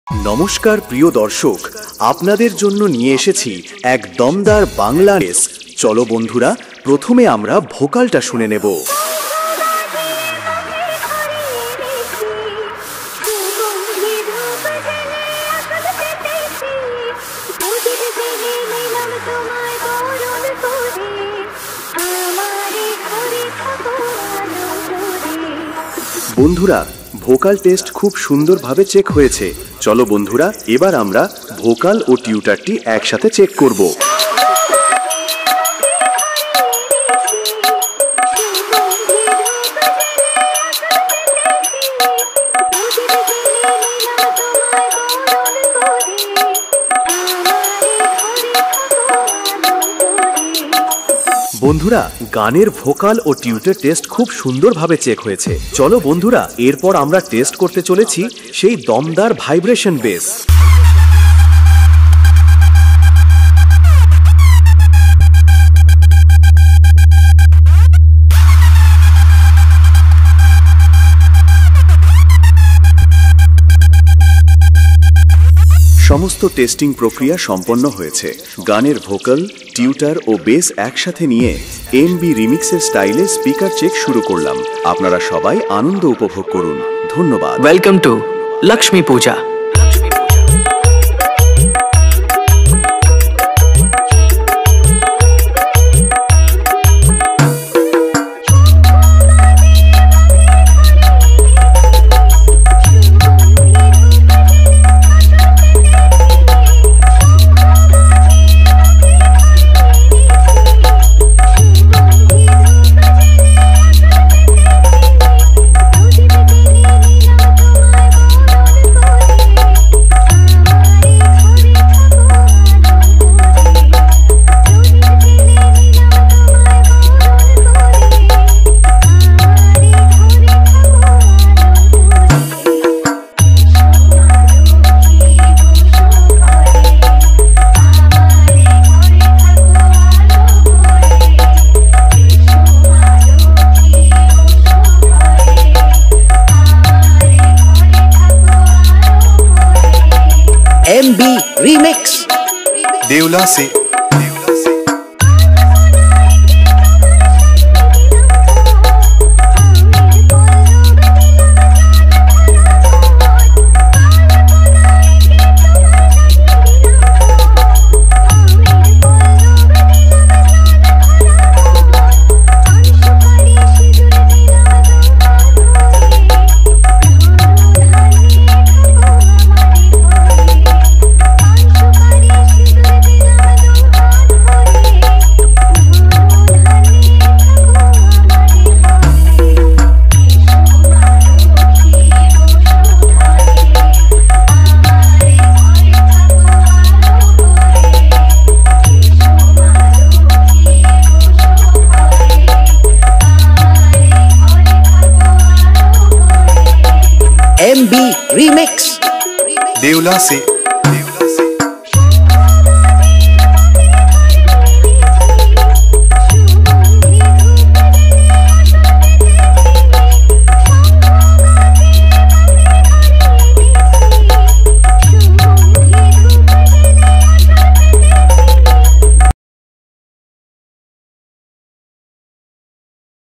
নমস্কার প্রিয় দর্শক, আপনাদের জন্য নিয়ে এসেছি এক দমদার বাংলা রেস। চলো বন্ধুরা, প্রথমে আমরা ভোকালটা শুনে নেব। বন্ধুরা, ভোকাল টেস্ট খুব সুন্দরভাবে চেক হয়েছে। চলো বন্ধুরা, এবার আমরা ভোকাল ও টিউটারটি একসাথে চেক করব। বন্ধুরা, গানের ভোকাল ও টিউটার টেস্ট খুব সুন্দরভাবে চেক হয়েছে। চলো বন্ধুরা, এরপর আমরা টেস্ট করতে চলেছি সেই দমদার ভাইব্রেশন বেস। সমস্ত টেস্টিং প্রক্রিয়া সম্পন্ন হয়েছে। গানের ভোকাল, টিউটার ও বেস একসাথে নিয়ে এমবি রিমিক্সের স্টাইলে স্পিকার চেক শুরু করলাম। আপনারা সবাই আনন্দ উপভোগ করুন। ধন্যবাদ। Welcome to Lakshmi Puja. MB remix देवला से एमबी रीमिक्स देवला से